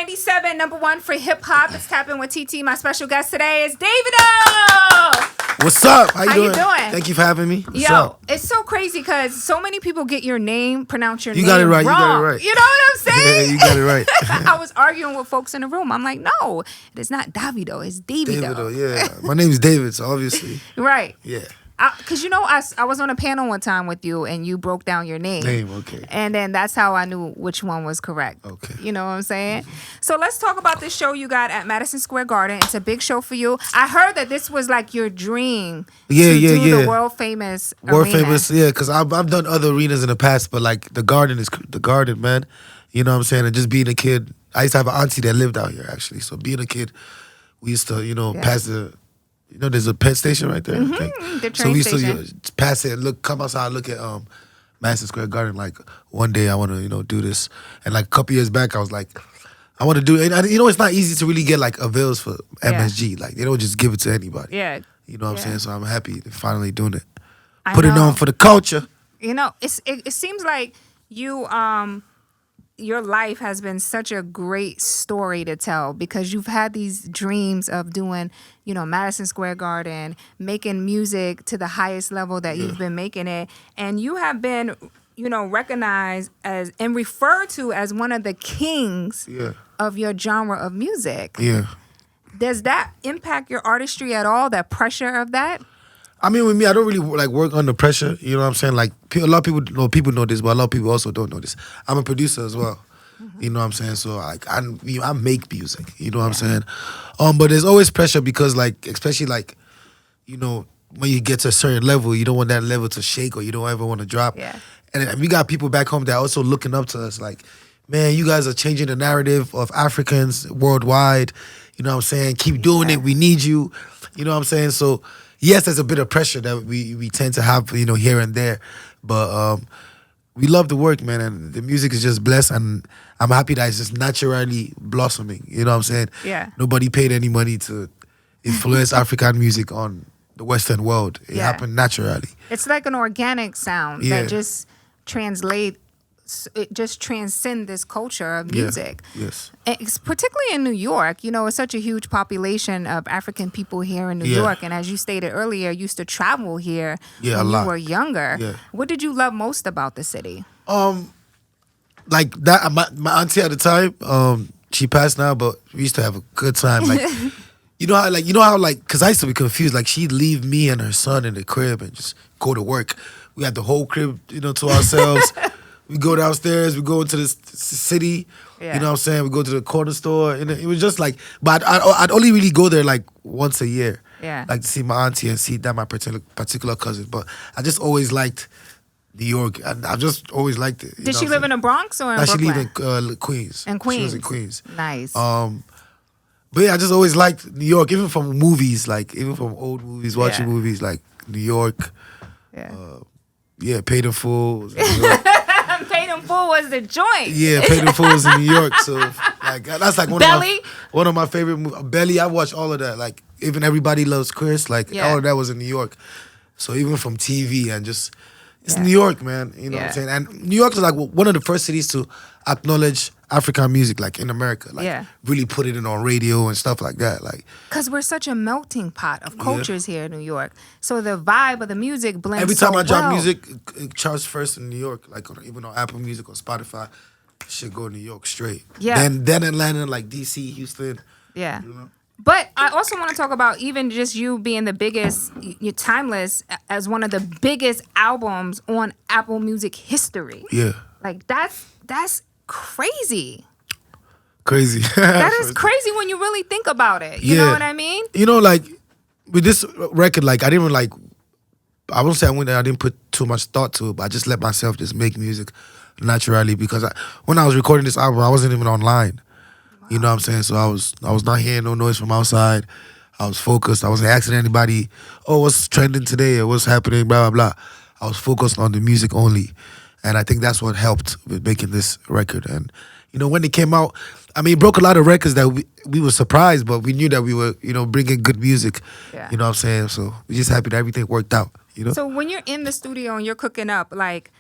97, #1 for hip hop. It's Tapping with TT. My special guest today is Davido. What's up? How you doing? Thank you for having me. What's Yo, up? it's so crazy because so many people get your name, pronounce your You name got it right. wrong. You got it right. You know what I'm saying? Yeah, you got it right. I was arguing with folks in the room. I'm like, no, it's not Davido. It's Davido. Davido, yeah. My name is David, so obviously. Right. Yeah. Because I was on a panel one time with you and you broke down your name. Okay. And then that's how I knew which one was correct. Okay. You know what I'm saying? So let's talk about this show you got at Madison Square Garden. It's a big show for you. I heard that this was like your dream to do the world famous arena. Yeah, because I've done other arenas in the past, but like the Garden is the Garden, man. You know what I'm saying? And just being a kid, I used to have an auntie that lived out here actually. So being a kid, we used to, pass the. There's a pet station right there. The train so we used station. to pass it, come outside, look at Madison Square Garden. Like one day I want to do this, and like a couple years back I was like, I want to do it. And it's not easy to really get like avails for MSG. Like they don't just give it to anybody. Yeah. You know what I'm saying? So I'm happy to finally doing it. I Put it know. on for the culture. It seems like you your life has been such a great story to tell because you've had these dreams of doing, Madison Square Garden, making music to the highest level that you've been making it. And you have been, recognized as and referred to as one of the kings of your genre of music. Yeah. Does that impact your artistry at all, that pressure of that? I mean, with me, I don't really like work under pressure. You know what I'm saying? Like a lot of people know this, but a lot of people also don't know this. I'm a producer as well. You know what I'm saying? So like I make music. You know what I'm saying? But there's always pressure because like especially like, when you get to a certain level, you don't want that level to shake or you don't ever want to drop. Yeah. And we got people back home that are also looking up to us. Like, man, you guys are changing the narrative of Africans worldwide. You know what I'm saying? Keep doing it. We need you. You know what I'm saying? So. Yes, there's a bit of pressure that we tend to have, here and there. But we love the work, man, and the music is just blessed, and I'm happy that it's just naturally blossoming. You know what I'm saying? Yeah. Nobody paid any money to influence African music on the Western world. It happened naturally. It's like an organic sound that just transcend this culture of music. Yes. It's particularly in New York, it's such a huge population of African people here in New York. And as you stated earlier, you used to travel here when you were younger. Yeah. What did you love most about the city? Like that, my auntie at the time, she passed now, but we used to have a good time. Like, because I used to be confused. Like, she'd leave me and her son in the crib and just go to work. We had the whole crib, to ourselves. We go downstairs, we go into the city, you know what I'm saying? We go to the corner store. And it was just like, but I'd only really go there like once a year. Yeah. Like to see my auntie and see that my particular cousin. But I just always liked New York. And I just always liked it. Did she live in the Bronx or in Brooklyn? She lived in Queens. In Queens? She was in Queens. Nice. But yeah, I just always liked New York, even from movies, like even from old movies, watching movies like New York. Yeah. Paid in Full. Paid in Full was the joint. Yeah, Paid in Full was in New York. So like that's like one of my favorite movies. Belly, I watched all of that. Like even Everybody Loves Chris. Like all of that was in New York. So even from TV and just it's New York, man. You know what I'm saying? And New York is like one of the first cities to acknowledge African music, like in America. Like really put it in on radio and stuff like that. Like because we're such a melting pot of cultures here in New York. So the vibe of the music blends. Every time I drop music, it charts first in New York. Like even on Apple Music or Spotify, shit go to New York straight. Yeah. Then Atlanta, like DC, Houston. Yeah. But I also want to talk about even just you being the biggest, you're timeless as one of the biggest albums on Apple Music history. Yeah. Like that's crazy. Crazy. That is crazy when you really think about it. You know what I mean? Like with this record, like I didn't like. I won't say I didn't put too much thought to it, but I just let myself just make music naturally because when I was recording this album, I wasn't even online. You know what I'm saying? So I was not hearing no noise from outside. I was focused. I wasn't asking anybody, what's trending today or what's happening, blah, blah, blah. I was focused on the music only. And I think that's what helped with making this record. And, when it came out, it broke a lot of records that we were surprised, but we knew that we were, bringing good music. Yeah. You know what I'm saying? So we're just happy that everything worked out, So when you're in the studio and you're cooking up, like,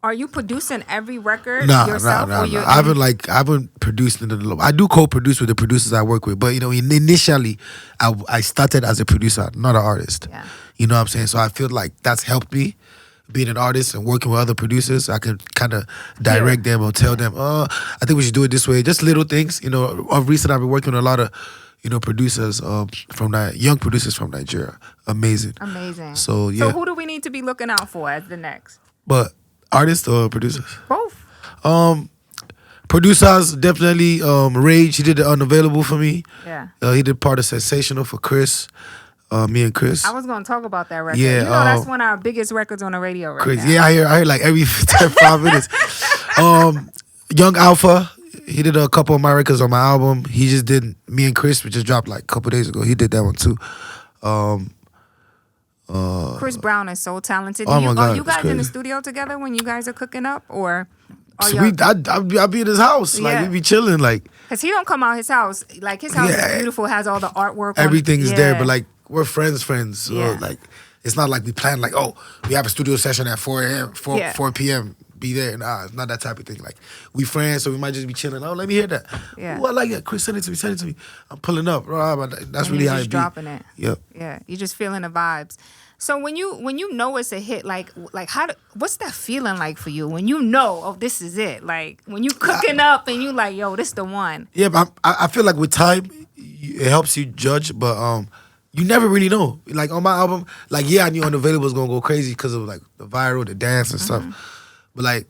Are you producing every record Nah. yourself? Or you're I haven't produced in the. I do co-produce with the producers I work with, but initially, I started as a producer, not an artist. Yeah. You know what I'm saying? So I feel like that's helped me. Being an artist and working with other producers, I can kind of direct them or tell them, I think we should do it this way. Just little things. Of recent, I've been working with a lot of, producers young producers from Nigeria. Amazing. So, yeah. So who do we need to be looking out for as the next? But artists or producers? Both. Producers, definitely Rage. He did the Unavailable for me. Yeah. He did part of Sensational for Chris. Me and Chris. I was going to talk about that record. Yeah, that's one of our biggest records on the radio right Chris. now. Yeah, I hear like every 5 minutes. Young Alpha, he did a couple of my records on my album. He just did Me and Chris, which just dropped like a couple days ago. He did that one too. Chris Brown is so talented. Oh my God, are you it's guys in the crazy. studio together when you guys are cooking up, or are So y'all? I'll be in his house. Like, Yeah. we be chilling. Like, Because he don't come out his house. Like, his house Yeah. is beautiful, has all the artwork. everything's there, Yeah. but like, we're friends. So, Yeah. like, it's not like we plan, like, oh, we have a studio session at 4 a.m., 4 p.m., be there. Nah, it's not that type of thing. Like, we friends, so we might just be chilling. Oh, let me hear that. Yeah. Ooh, I like that. Chris, send it to me. I'm pulling up. That's And really you're how just it be. dropping it. Yep. Yeah, you're just feeling the vibes. So when you know it's a hit, like what's that feeling like for you when you know, oh, this is it? Like when you cooking up and you like, yo, this the one. Yeah, but I feel like with time, it helps you judge, but you never really know. Like on my album, like I knew Unavailable was gonna go crazy because of like the viral, the dance and stuff. But like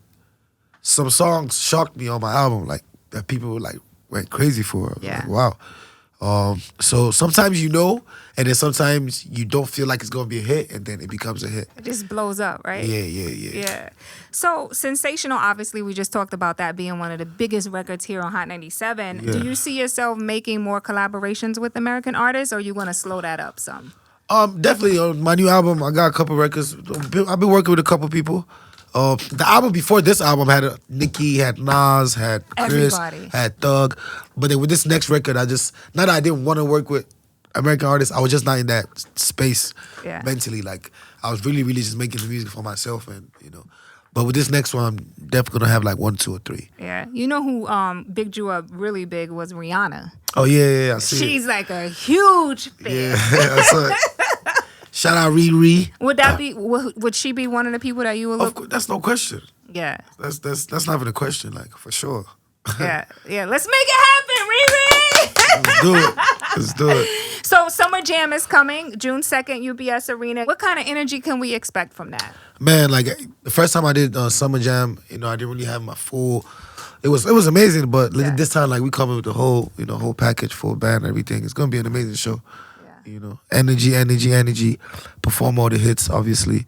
some songs shocked me on my album, like that people like went crazy for. Yeah. Like, wow. So sometimes you know, and then sometimes you don't feel like it's gonna be a hit, and then it becomes a hit. It just blows up, right? Yeah. Yeah. So Sensational, obviously, we just talked about that being one of the biggest records here on Hot 97. Yeah. Do you see yourself making more collaborations with American artists, or are you going to slow that up some? Definitely on my new album, I got a couple records. I've been working with a couple people. The album before this album had Nicki, had Nas, had Chris, Everybody. had Thug. But then with this next record, not that I didn't want to work with American artists, I was just not in that space mentally. Like I was really, really just making the music for myself, and But with this next one, I'm definitely gonna have like 1, 2, or 3. Yeah. You know who big drew up really big was Rihanna. Oh yeah, I see. She's like a huge fan. Yeah, I saw it. Shout out Riri. Would that be? Would she be one of the people that you would Of look? course, that's no question. Yeah. That's not even a question. Like for sure. Yeah. Let's make it happen, Riri. Let's do it. So Summer Jam is coming June 2nd, UBS Arena. What kind of energy can we expect from that? Man, like the first time I did Summer Jam, I didn't really have my full. It was amazing, but this time, like we coming with the whole, whole package, full band, everything. It's gonna be an amazing show. Yeah. Energy. Perform all the hits, obviously.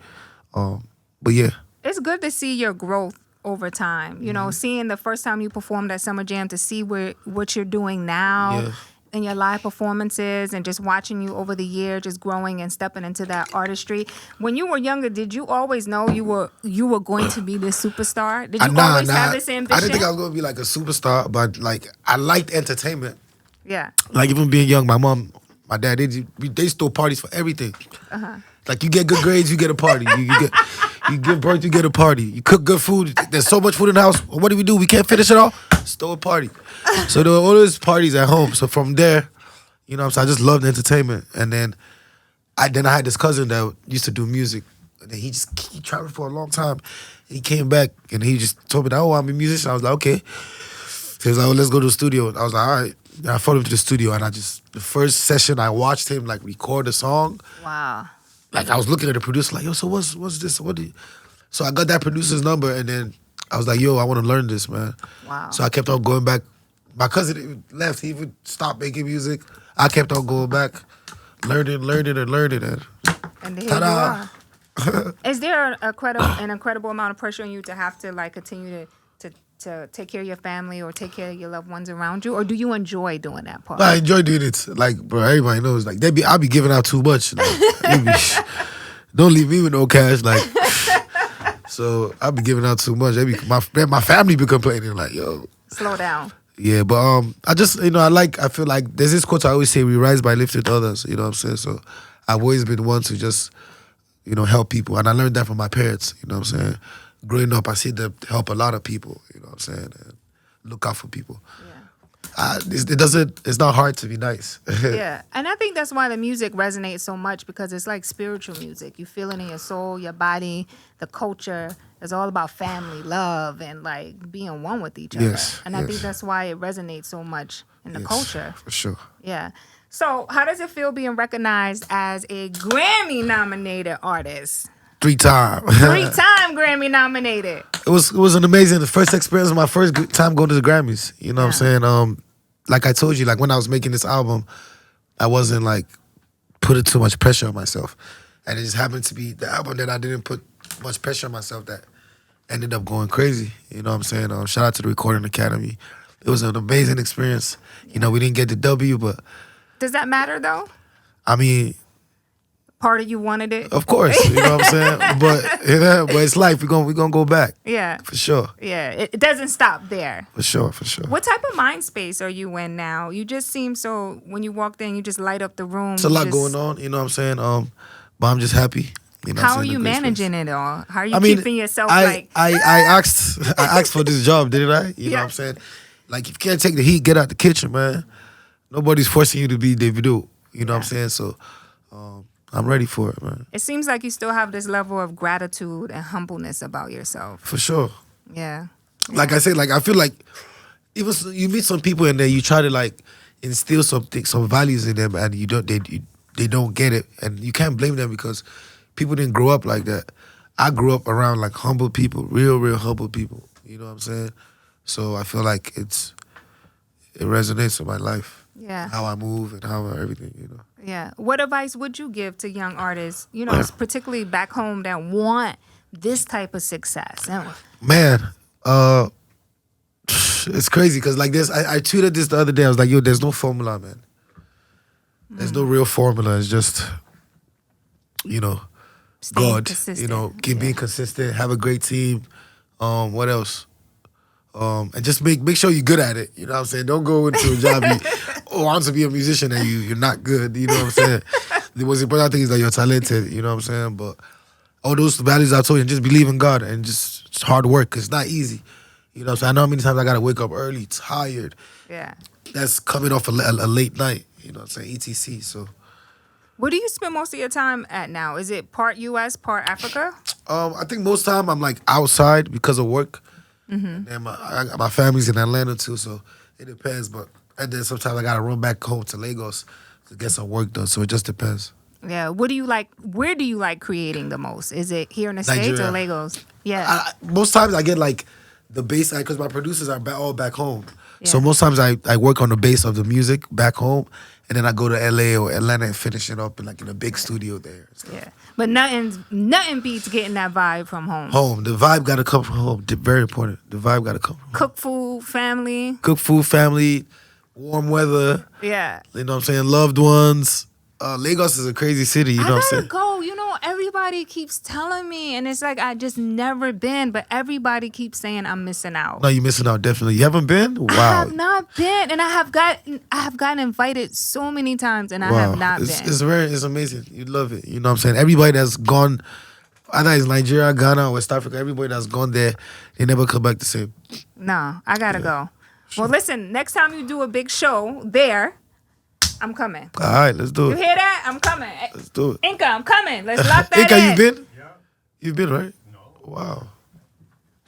But yeah, It's good to see your growth over time. Seeing the first time you performed at Summer Jam, to see what you're doing now in your live performances, and just watching you over the year, just growing and stepping into that artistry. When you were younger, did you always know you were going to be this superstar? Did you always have this ambition? I didn't think I was gonna be like a superstar, but like I liked entertainment. Yeah. Like even being young, my mom, my dad, they used to throw parties for everything. Like you get good grades, you get a party. You give birth, you get a party. You cook good food. There's so much food in the house. What do we do? We can't finish it all. Let's throw a party. So there were all those parties at home. So from there, I just loved entertainment. And then I had this cousin that used to do music. And then he traveled for a long time. He came back and he just told me that, I'm a musician. I was like, okay. He was like, let's go to the studio. I was like, all right. And I followed him to the studio, and the first session I watched him like record a song. Wow. Like I was looking at the producer like, yo, so what's this? So I got that producer's number, and then I was like, yo, I want to learn this, man. Wow. So I kept on going back. My cousin left. He even stopped making music. I kept on going back, learning. And here ta-da. you are. Is there an incredible amount of pressure on you to have to like continue to take care of your family or take care of your loved ones around you, or do you enjoy doing that part? I enjoy doing it. Like, bro, everybody knows. Like, I be giving out too much. Like, don't leave me with no cash. Like, so I be giving out too much. My family be complaining like, yo, slow down. Yeah, but I just I feel like there's this quote I always say: "We rise by lifting others." You know what I'm saying? So I've always been one to just help people, and I learned that from my parents. You know what I'm saying? growing up, I see them help a lot of people. You know what I'm saying? And look out for people. It's not hard to be nice. Yeah, and I think that's why the music resonates so much, because it's like spiritual music. You feel it in your soul, your body, the culture. It's all about family, love, and like being one with each other. Yes, And I think that's why it resonates so much in the culture. For sure. Yeah. So how does it feel being recognized as a Grammy-nominated artist? 3 times. 3-time Grammy nominated. It was an amazing, the first experience, my first time going to the Grammys. You know what I'm saying? Like I told you, like when I was making this album, I wasn't like putting too much pressure on myself. And it just happened to be the album that I didn't put much pressure on myself that ended up going crazy. You know what I'm saying? Shout out to the Recording Academy. It was an amazing experience. You know, we didn't get the W, but... Does that matter though? I mean... Part of you wanted it? Of course, you know what I'm saying? But it's life. We're gonna go back. Yeah. For sure. Yeah. It doesn't stop there. For sure. What type of mind space are you in now? You just seem so, when you walked in, you just light up the room. It's a lot going on, you know what I'm saying? But I'm just happy. You know how are you managing it all? How are you keeping yourself I asked for this job, didn't I? You know what I'm saying? Like, if you can't take the heat, get out the kitchen, man. Nobody's forcing you to be Davido. You know what I'm saying? So I'm ready for it, man. It seems like you still have this level of gratitude and humbleness about yourself. For sure. Yeah. Like I said, like I feel like even you meet some people and then you try to like instill some values in them, and they don't get it, and you can't blame them because people didn't grow up like that. I grew up around like humble people, real humble people. You know what I'm saying? So I feel like it resonates with my life. Yeah. How I move and how everything, you know. Yeah. What advice would you give to young artists, you know, particularly back home, that want this type of success? Man, it's crazy because like this, I tweeted this the other day. I was like, yo, there's no formula, man. There's no real formula. It's just, you know, Staying God, consistent. you know, keep being consistent, have a great team. What else? And just make sure you're good at it. You know what I'm saying? Don't go into a job I want to be a musician and you're not good. You know what I'm saying? The most important thing is that you're talented. You know what I'm saying? But all those values I told you, just believe in God and just hard work, because it's not easy. You know what I'm saying? I know how many times I got to wake up early, tired. Yeah. That's coming off a late night. You know what I'm saying? ETC, so. Where do you spend most of your time at now? Is it part U.S., part Africa? I think most time I'm like outside because of work. And my family's in Atlanta too, so it depends. And then sometimes I gotta run back home to Lagos to get some work done. So it just depends. Yeah. What do you like? Where do you like creating the most? Is it here in the States or Lagos? Yeah. Most times I get like the bass, because my producers are all back home. Yeah. So most times I work on the bass of the music back home, and then I go to LA or Atlanta and finish it up in a big studio there. Yeah. But nothing beats getting that vibe from home. Home. The vibe gotta come from home. Very important. The vibe gotta come from home. Cook food, family, warm weather. Yeah. You know what I'm saying? Loved ones. Lagos is a crazy city, you know what I'm saying? I gotta go. You know, everybody keeps telling me, and it's like I just never been, but everybody keeps saying I'm missing out. No, you're missing out, definitely. You haven't been? Wow. I have not been, and I have gotten invited so many times, and I have not been. It's amazing. You love it. You know what I'm saying? Everybody that's gone, either it's Nigeria, Ghana, West Africa, everybody that's gone there, they never come back the same. No, I gotta go. Sure. Well, listen, next time you do a big show there, I'm coming. All right, let's do it. You hear that? I'm coming. Let's do it. Inca, I'm coming. Let's lock that Inca, in. you been? Yeah. You've been, right? No. Wow.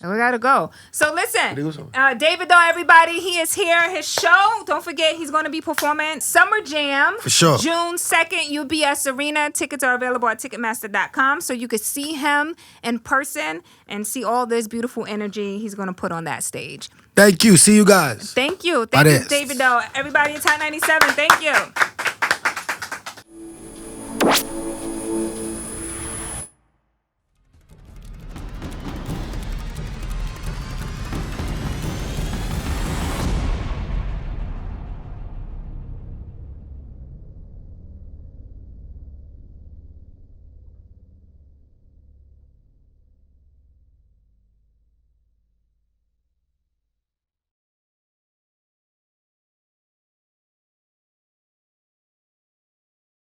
So we gotta go. So listen, Davido, everybody, he is here. His show, don't forget, he's going to be performing Summer Jam. For sure. June 2nd, UBS Arena. Tickets are available at Ticketmaster.com, so you could see him in person and see all this beautiful energy he's going to put on that stage. Thank you. See you guys. Thank you. Thank you, Davido. Everybody in Top 97, thank you.